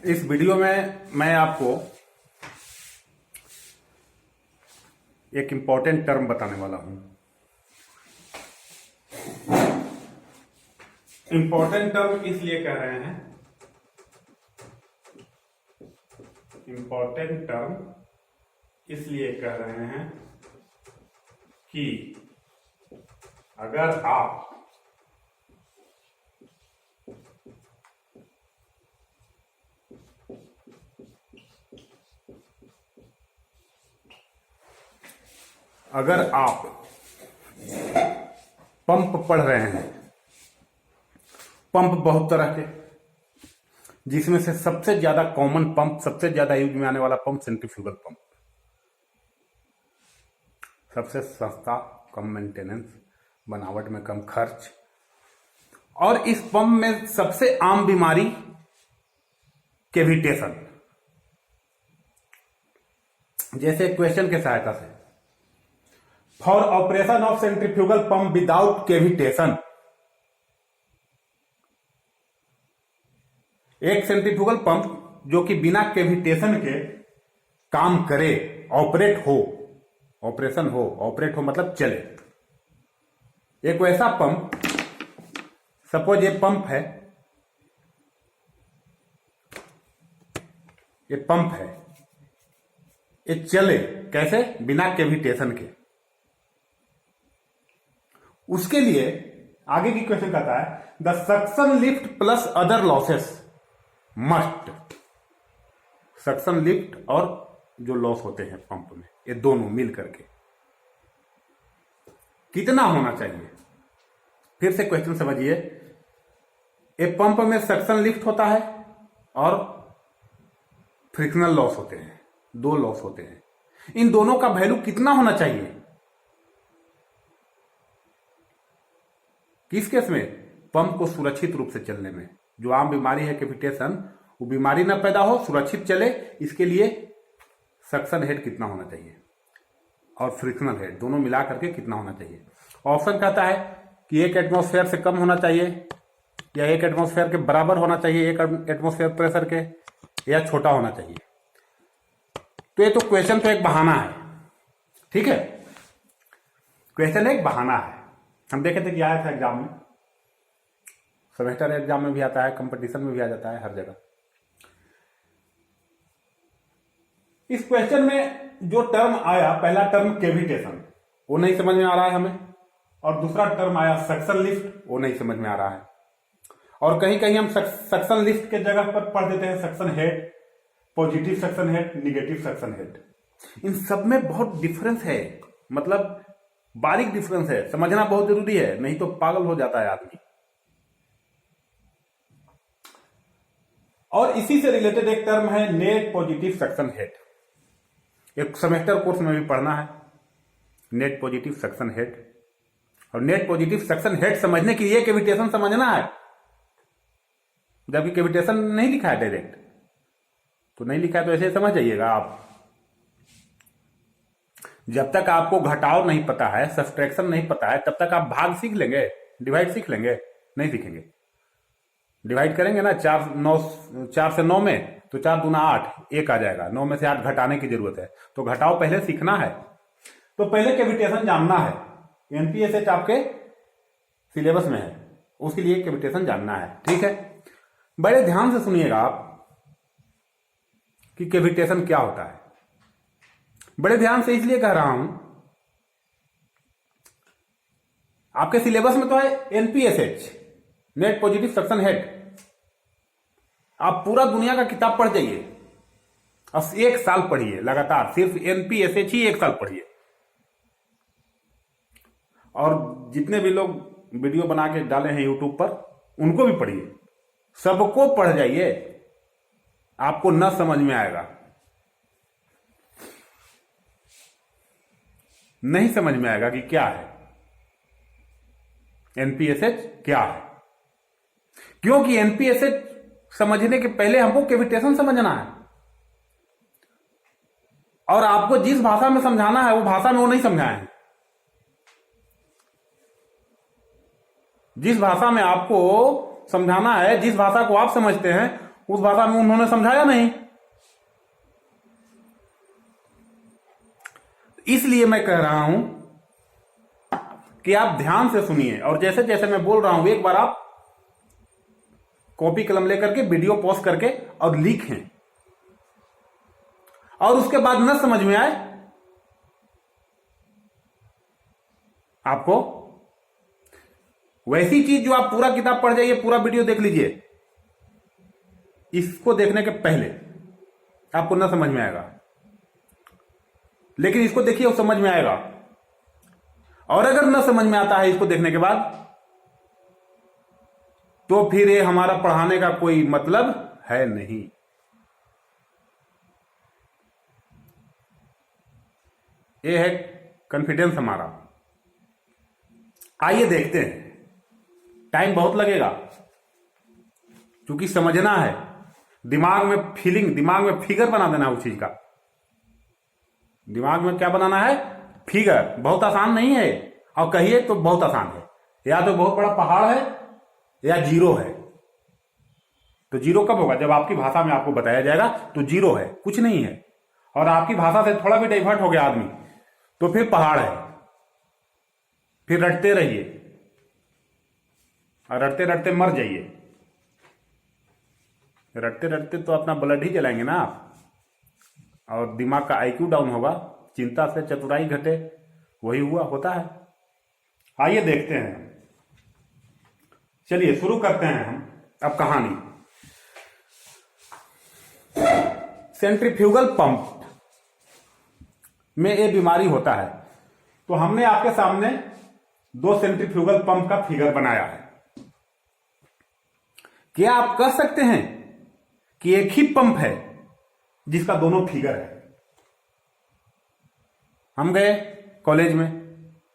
इस वीडियो में मैं आपको एक इम्पॉर्टेंट टर्म बताने वाला हूं। इम्पॉर्टेंट टर्म इसलिए कह रहे हैं, इम्पॉर्टेंट टर्म इसलिए कह रहे हैं कि अगर आप पंप पढ़ रहे हैं, पंप बहुत तरह के, जिसमें से सबसे ज्यादा कॉमन पंप, सबसे ज्यादा यूज में आने वाला पंप सेंट्रीफ्यूगल पंप, सबसे सस्ता, कम मेंटेनेंस, बनावट में कम खर्च, और इस पंप में सबसे आम बीमारी कैविटेशन। जैसे क्वेश्चन के सहायता से, for operation of centrifugal pump without cavitation, एक सेंट्रीफ्यूगल पंप जो कि बिना कैविटेशन के काम करे, ऑपरेट हो, ऑपरेशन हो, ऑपरेट हो मतलब चले। एक वैसा पंप, सपोज ये पंप है, ये पंप है, ये चले कैसे? बिना कैविटेशन के। उसके लिए आगे की क्वेश्चन कहता है, the suction lift plus other losses must, suction lift और जो लॉस होते हैं पंप में, ये दोनों मिल करके कितना होना चाहिए? फिर से क्वेश्चन समझिए। एक पंप में सक्शन लिफ्ट होता है और फ्रिक्शनल लॉस होते हैं, दो लॉस होते हैं। इन दोनों का वैल्यू कितना होना चाहिए? किस केस में? पंप को सुरक्षित रूप से चलने में। जो आम बीमारी है कैविटेशन, वो बीमारी ना पैदा हो, सुरक्षित चले, इसके लिए सक्शन हेड कितना होना चाहिए और फ्रिक्शनल हेड दोनों मिला करके कितना होना चाहिए? ऑप्शन कहता है कि 1 एटमॉस्फेयर से कम होना चाहिए, या 1 एटमॉस्फेयर के बराबर होना चाहिए 1 एटमॉस्फेयर प्रेशर के, या छोटा होना चाहिए। तो ये तो क्वेश्चन तो एक बहाना है, ठीक है, क्वेश्चन एक बहाना है। हम देखे थे कि आया था एग्जाम में, सेमेस्टर एग्जाम में भी आता है, कंपटीशन में भी आ जाता है, हर जगह। इस क्वेश्चन में जो टर्म आया, पहला टर्म कैविटेशन, वो नहीं समझ में आ रहा है हमें, और दूसरा टर्म आया सक्शन लिफ्ट, वो नहीं समझ में आ रहा है। और कहीं कहीं हम सक्शन लिफ्ट के जगह पर पढ़ देते हैं suction head, positive suction head, negative suction head. इन सब में बहुत डिफरेंस है, मतलब बारीक डिफरेंस है, समझना बहुत जरूरी है, नहीं तो पागल हो जाता है आदमी। और इसी से रिलेटेड एक टर्म है नेट पॉजिटिव सक्शन हेड, एक सेमेस्टर कोर्स में भी पढ़ना है, नेट पॉजिटिव सक्शन हेड। और नेट पॉजिटिव सक्शन हेड समझने के लिए कैविटेशन समझना है, जबकि कैविटेशन नहीं लिखा है डायरेक्ट, तो नहीं लिखा है तो ऐसे समझ जाइएगा आप। जब तक आपको घटाव नहीं पता है, सब्ट्रैक्शन नहीं पता है, तब तक आप भाग सीख लेंगे, डिवाइड सीख लेंगे? नहीं सीखेंगे। डिवाइड करेंगे ना 4 से 9 में, तो 4 दूना 8, 1 आ जाएगा, 9 में से 8 घटाने की जरूरत है, तो घटाव पहले सीखना है। तो पहले कैविटेशन जानना है, एनपीएसएच आपके सिलेबस में है, उसके लिए कैविटेशन जानना है, ठीक है। बड़े ध्यान से सुनिएगा आप कि कैविटेशन क्या होता है। बड़े ध्यान से इसलिए कह रहा हूं, आपके सिलेबस में तो है NPSH, net positive suction head. आप पूरा दुनिया का किताब पढ़ जाइए, अब 1 साल पढ़िए लगातार, सिर्फ एनपीएसएच ही 1 साल पढ़िए। और जितने भी लोग वीडियो बना के डाले हैं यूट्यूब पर, उनको भी पढ़िए, सबको पढ़ जाइए, आपको न समझ में आएगा, नहीं समझ में आएगा कि क्या है एनपीएसएच, क्या है। क्योंकि एनपीएसएच समझने के पहले हमको कैविटेशन समझना है, और आपको जिस भाषा में समझाना है वो भाषा में वो नहीं समझाए हैं। जिस भाषा में आपको समझाना है, जिस भाषा को आप समझते हैं, उस भाषा में उन्होंने समझाया नहीं। इसलिए मैं कह रहा हूं कि आप ध्यान से सुनिए, और जैसे जैसे मैं बोल रहा हूं एक बार आप कॉपी कलम लेकर के वीडियो पॉज करके और लिखें, और उसके बाद न समझ में आए आपको वैसी चीज जो आप पूरा किताब पढ़ जाइए, पूरा वीडियो देख लीजिए, इसको देखने के पहले आपको न समझ में आएगा, लेकिन इसको देखिए और समझ में आएगा। और अगर न समझ में आता है इसको देखने के बाद, तो फिर ये हमारा पढ़ाने का कोई मतलब है नहीं। ये है कॉन्फिडेंस हमारा। आइए देखते हैं, टाइम बहुत लगेगा क्योंकि समझना है, दिमाग में फीलिंग, दिमाग में फिगर बना देना है उस चीज का। दिमाग में क्या बनाना है? फिगर। बहुत आसान नहीं है, और कहिए तो बहुत आसान है। या तो बहुत बड़ा पहाड़ है या जीरो है। तो जीरो कब होगा? जब आपकी भाषा में आपको बताया जाएगा तो जीरो है, कुछ नहीं है। और आपकी भाषा से थोड़ा भी डाइवर्ट हो गया आदमी तो फिर पहाड़ है। फिर रटते रहिए और रटते रटते मर जाइए। रटते रटते तो अपना ब्लड ही जलाएंगे ना आप, और दिमाग का आईक्यू डाउन होगा। चिंता से चतुराई घटे, वही हुआ होता है। आइए देखते हैं, चलिए शुरू करते हैं हम अब कहानी। सेंट्रीफ्यूगल पंप में ये बीमारी होता है। तो हमने आपके सामने दो सेंट्रीफ्यूगल पंप का फिगर बनाया है। क्या आप कह सकते हैं कि एक ही पंप है जिसका दोनों फिगर है? हम गए कॉलेज में,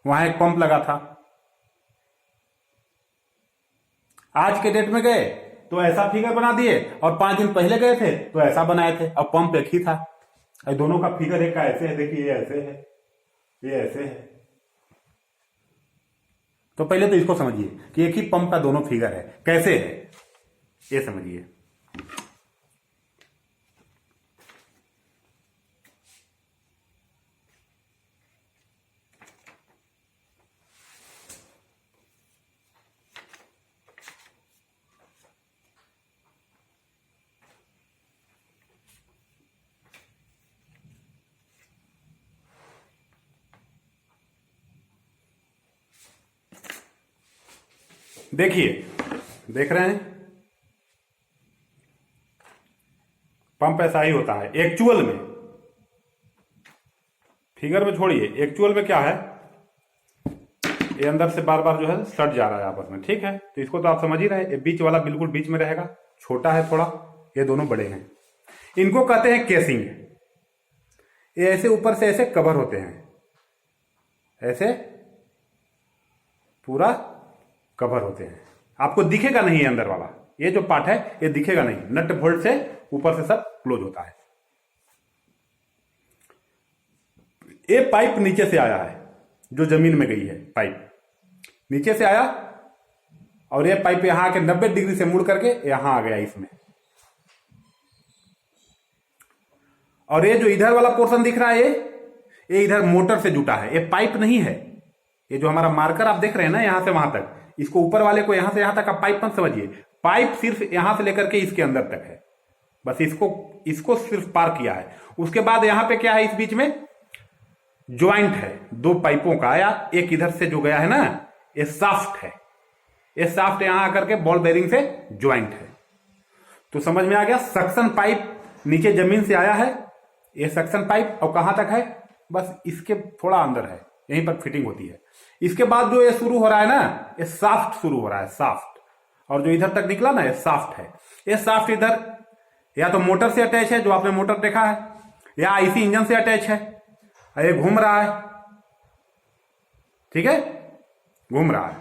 वहां एक पंप लगा था। आज के डेट में गए तो ऐसा फिगर बना दिए, और 5 दिन पहले गए थे तो ऐसा बनाए थे, अब पंप एक ही था। दोनों का फिगर एक का ऐसे है, देखिए ये ऐसे है, ये ऐसे है। तो पहले तो इसको समझिए कि एक ही पंप का दोनों फिगर है, कैसे है ये समझिए। देखिए, देख रहे हैं, पंप ऐसा ही होता है एक्चुअल में। फिगर में छोड़िए, एक्चुअल में क्या है, ये अंदर से बार बार जो है सट जा रहा है आपस में, ठीक है। तो इसको तो आप समझ ही रहे हैं, ये बीच वाला बिल्कुल बीच में रहेगा, छोटा है थोड़ा, ये दोनों बड़े हैं। इनको कहते हैं केसिंग। ये ऐसे ऊपर से ऐसे कवर होते हैं, ऐसे पूरा कवर होते हैं। आपको दिखेगा नहीं है अंदर वाला, ये जो पार्ट है ये दिखेगा नहीं, नट बोल्ट से ऊपर से सब क्लोज होता है। ये पाइप नीचे से आया है, जो जमीन में गई है, पाइप नीचे से आया, और ये पाइप यहां आके 90 डिग्री से मुड़ करके यहां आ गया इसमें। और ये जो इधर वाला पोर्शन दिख रहा है, ये इधर मोटर से जुटा है, ये पाइप नहीं है। ये जो हमारा मार्कर आप देख रहे हैं ना, यहां से वहां तक, इसको ऊपर वाले को यहां से यहां तक आप पाइप मत समझिए। पाइप सिर्फ यहां से लेकर के इसके अंदर तक है, बस इसको सिर्फ पार किया है। उसके बाद यहां पे क्या है, इस बीच में ज्वाइंट है दो पाइपों का, या एक इधर से जो गया है ना, ये साफ्ट है। ये साफ्ट यहां आकर के बॉल बेरिंग से ज्वाइंट है। तो समझ में आ गया, सक्शन पाइप नीचे जमीन से आया है, ये सक्शन पाइप, और कहां तक है, बस इसके थोड़ा अंदर है, यहीं पर फिटिंग होती है। इसके बाद जो ये शुरू हो रहा है ना, ये साफ्ट शुरू हो रहा है, साफ्ट। और जो इधर तक निकला ना, ये साफ्ट है। ये साफ्ट इधर या तो मोटर से अटैच है, जो आपने मोटर देखा है, या इसी इंजन से अटैच है। ये घूम रहा है, ठीक है, घूम रहा है।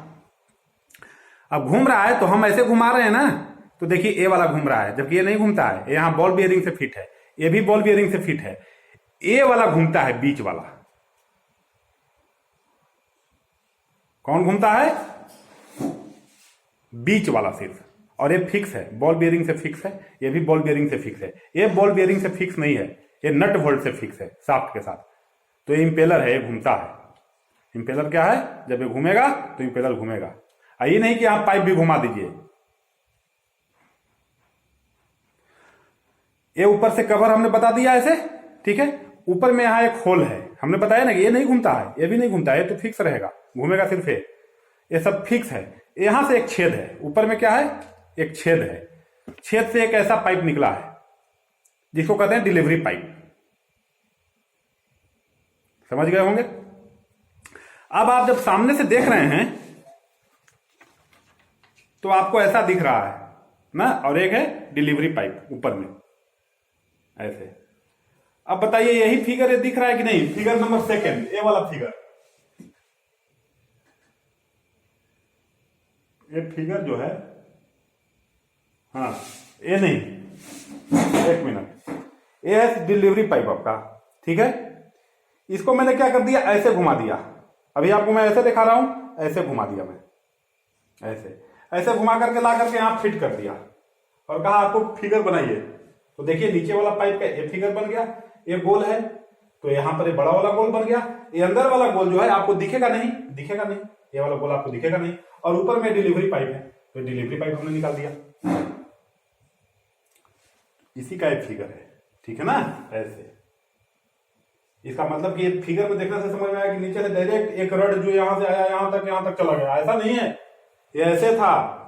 अब घूम रहा है तो हम ऐसे घुमा रहे हैं ना, तो देखिए ए वाला घूम रहा है, जबकि ये नहीं घूमता है, ये यहां बॉल बियरिंग से फिट है, ये भी बॉल बियरिंग से फिट है। ए वाला घूमता है, बीच वाला। कौन घूमता है? बीच वाला सिर्फ। और ये फिक्स है, बॉल बियरिंग से फिक्स है, ये भी बॉल बियरिंग से फिक्स है। ये बॉल बियरिंग से फिक्स नहीं है, ये नट बोल्ट से फिक्स है शाफ्ट के साथ। तो ये इंपेलर है, ये घूमता है। इंपेलर क्या है, जब ये घूमेगा तो इंपेलर घूमेगा। ये नहीं कि आप पाइप भी घुमा दीजिए। ये ऊपर से कवर हमने बता दिया ऐसे, ठीक है। ऊपर में यहाँ एक होल है, हमने बताया ना कि ये नहीं घूमता है, ये भी नहीं घूमता है, ये तो फिक्स रहेगा, घूमेगा सिर्फ ये सब फिक्स है। यहां से एक छेद है, ऊपर में क्या है, एक छेद है। छेद से एक ऐसा पाइप निकला है जिसको कहते हैं डिलीवरी पाइप। समझ गए होंगे। अब आप जब सामने से देख रहे हैं तो आपको ऐसा दिख रहा है ना, और एक है डिलीवरी पाइप ऊपर में ऐसे। अब बताइए यही फिगर ये दिख रहा है कि नहीं, फिगर नंबर सेकंड, ये वाला फिगर। ये फिगर जो है, हाँ ये नहीं, एक मिनट, ये है डिलीवरी पाइप आपका, ठीक है। इसको मैंने क्या कर दिया, ऐसे घुमा दिया। अभी आपको मैं ऐसे दिखा रहा हूं, ऐसे घुमा दिया मैं, ऐसे ऐसे घुमा करके ला करके यहां फिट कर दिया और कहा आपको फिगर बनाइए। तो देखिए नीचे वाला पाइप का ये फिगर बन गया, ये गोल है, तो यहां पर ये बड़ा वाला गोल बन गया। ये अंदर वाला गोल जो है आपको दिखेगा नहीं, दिखेगा नहीं, ये वाला गोल आपको दिखेगा नहीं। और ऊपर में डिलीवरी पाइप है, तो डिलीवरी पाइप हमने निकाल दिया। इसी का एक फिगर है, ठीक है ना। ऐसे इसका मतलब कि फिगर में देखने से समझ में आया कि नीचे से डायरेक्ट एक रड जो यहां से आया यहां तक चला गया, ऐसा नहीं है, ये ऐसे था।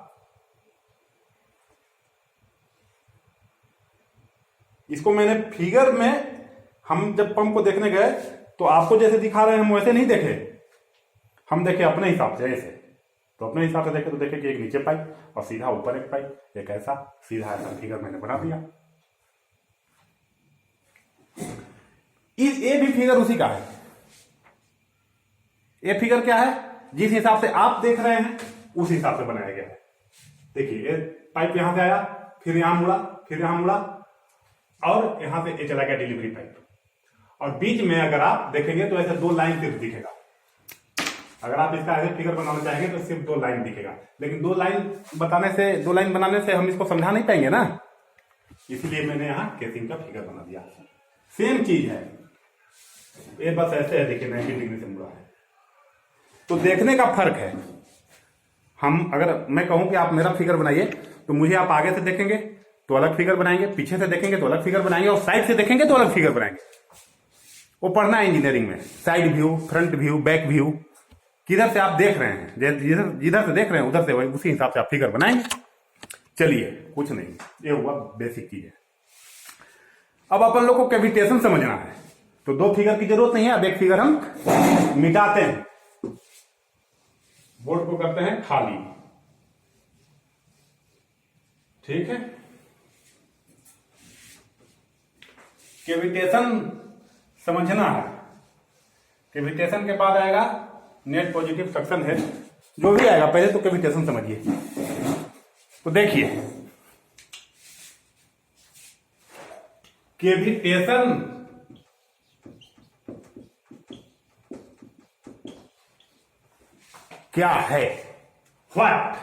इसको मैंने फिगर में, हम जब पंप को देखने गए तो आपको जैसे दिखा रहे हैं हम वैसे नहीं देखे, हम देखे अपने हिसाब से ऐसे। तो अपने हिसाब से देखे तो देखे कि एक नीचे पाइप और सीधा ऊपर एक पाइप, एक ऐसा सीधा ऐसा फिगर मैंने बना दिया। ये भी फिगर उसी का है। ये फिगर क्या है, जिस हिसाब से आप देख रहे हैं उस हिसाब से बनाया गया है। देखिए ये पाइप यहां से आया, फिर यहां मुड़ा, फिर यहां मुड़ा, और यहां से ये चला गया डिलीवरी पाइप। और बीच में अगर आप देखेंगे तो ऐसे दो लाइन सिर्फ दिखेगा। अगर आप इसका ऐसे फिगर बनाना चाहेंगे तो सिर्फ दो लाइन दिखेगा, लेकिन दो लाइन बनाने से हम इसको समझा नहीं पाएंगे ना, इसलिए मैंने यहां केसिंग का फिगर बना दिया। सेम चीज है, ये बस ऐसे है, देखिए 90 डिग्री से मुड़ा है। तो देखने का फर्क है। हम अगर मैं कहूं कि आप मेरा फिगर बनाइए तो मुझे आप आगे से देखेंगे तो अलग फिगर बनाएंगे, पीछे से देखेंगे तो अलग फिगर बनाएंगे, और साइड से देखेंगे तो अलग फिगर बनाएंगे। वो पढ़ना है इंजीनियरिंग में, side view, front view, back view, किधर से आप देख रहे हैं, जिधर से देख रहे हैं उधर से वही उसी हिसाब से आप फिगर बनाएंगे। चलिए कुछ नहीं, ये हुआ बेसिक चीज है। अब अपन लोग को कैविटेशन समझना है, तो दो फिगर की जरूरत नहीं है। अब एक फिगर हम मिटाते हैं, बोर्ड को करते हैं खाली, ठीक है। कैविटेशन समझना है। कैविटेशन के बाद आएगा नेट पॉजिटिव सक्शन है, जो भी आएगा पहले तो कैविटेशन समझिए। तो देखिए कैविटेशन क्या है, व्हाट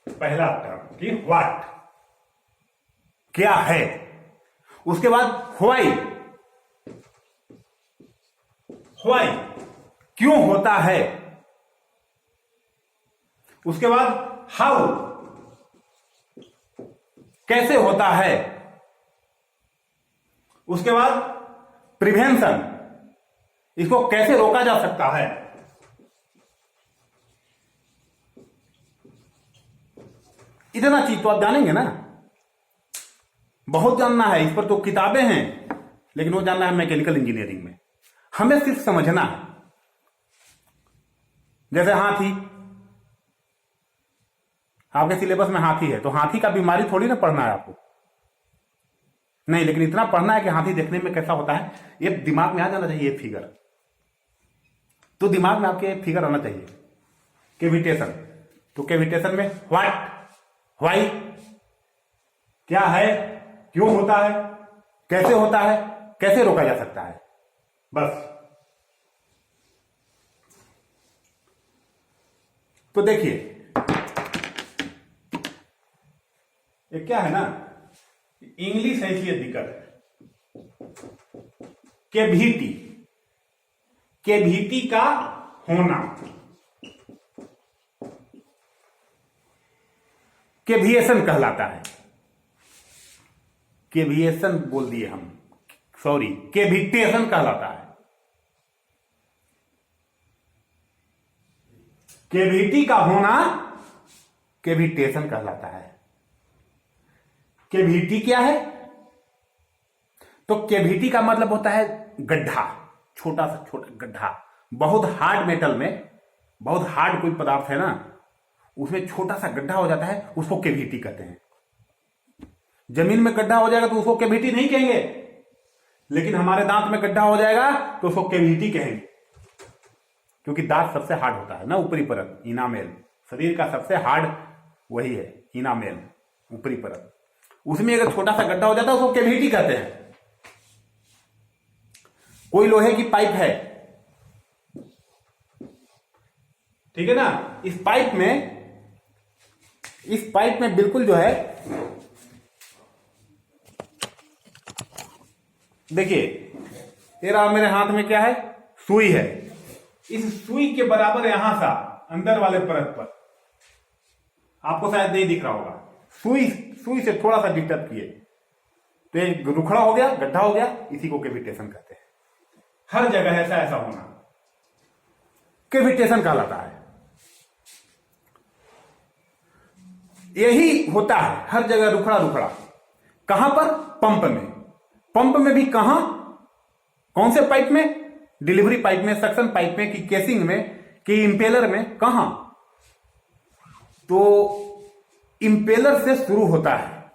पहला टर्म कि व्हाट क्या है, उसके बाद व्हाई क्यों होता है, उसके बाद हाउ कैसे होता है, उसके बाद प्रिवेंशन इसको कैसे रोका जा सकता है। इतना चीज तो आप जानेंगे ना, बहुत जानना है, इस पर तो किताबें हैं, लेकिन वो जानना है मैकेनिकल इंजीनियरिंग में। हमें सिर्फ समझना है। जैसे हाथी, आपके सिलेबस में हाथी है, तो हाथी का बीमारी थोड़ी ना पढ़ना है आपको, नहीं, लेकिन इतना पढ़ना है कि हाथी देखने में कैसा होता है, ये दिमाग में आ जाना चाहिए। फिगर तो दिमाग में आपके फिगर आना चाहिए। कैविटेशन, तो कैविटेशन में व्हाट, व्हाई क्या है, क्यों होता है, कैसे होता है, कैसे रोका जा सकता है, बस। तो देखिए ये क्या है ना, इंग्लिश है इसलिए दिक्कत है। केवीटी, केवीटी का होना, केविएशन कहलाता है। केविएशन बोल दिए हम, सॉरी, केविटेशन कहलाता है। केविटी का होना केविटेशन कहलाता है। केविटी क्या है? तो केविटी का मतलब होता है गड्ढा, छोटा सा छोटा गड्ढा। बहुत हार्ड मेटल में, बहुत हार्ड कोई पदार्थ है ना, उसमें छोटा सा गड्ढा हो जाता है, उसको केविटी कहते हैं। जमीन में गड्ढा हो जाएगा तो उसको केविटी नहीं कहेंगे, लेकिन हमारे दांत में गड्ढा हो जाएगा तो उसको केविटी कहेंगे, क्योंकि दांत सबसे हार्ड होता है ना, ऊपरी परत, इनामेल। शरीर का सबसे हार्ड वही है, इनामेल, ऊपरी परत। उसमें अगर छोटा सा गड्ढा हो जाता है उसको केविटी कहते हैं। कोई लोहे की पाइप है, ठीक है ना, इस पाइप में बिल्कुल जो है, देखिए ये रहा मेरे हाथ में, क्या है, सुई है। इस सुई के बराबर यहां सा अंदर वाले परत पर, आपको शायद नहीं दिख रहा होगा, सुई से थोड़ा सा डिस्टर्ब किए तो एक रुखड़ा हो गया, गड्ढा हो गया, इसी को केविटेशन कहते हैं। हर जगह ऐसा होना केविटेशन कहलाता है। यही होता है हर जगह, रुखड़ा रुखड़ा। कहां पर? पंप में। पंप में भी कहां? कौन से पाइप में? डिलीवरी पाइप में, सक्शन पाइप में, कि केसिंग में, कि इंपेलर में, कहां? तो इंपेलर से शुरू होता है,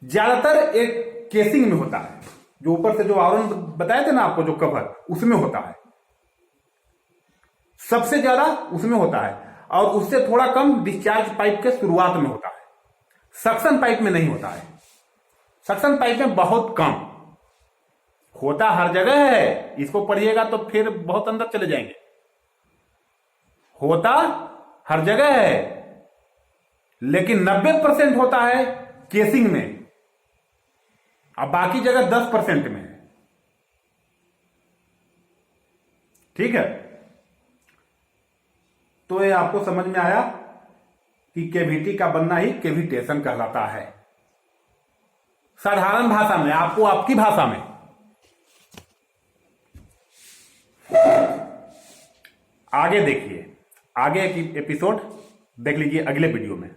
ज्यादातर एक केसिंग में होता है, जो ऊपर से जो आवरण बताए थे ना आपको, जो कवर, उसमें होता है, सबसे ज्यादा उसमें होता है, और उससे थोड़ा कम डिस्चार्ज पाइप के शुरुआत में होता है। सक्शन पाइप में नहीं होता है। सक्शन पाइप में बहुत कम होता, हर जगह है। इसको पढ़िएगा तो फिर बहुत अंदर चले जाएंगे। होता हर जगह है, लेकिन 90% होता है केसिंग में, अब बाकी जगह 10% में है। ठीक है, तो ये आपको समझ में आया कि केविटी का बनना ही केविटेशन कहलाता है। साधारण भाषा में, आपको आपकी भाषा में। आगे देखिए, आगे की एपिसोड देख लीजिए अगले वीडियो में।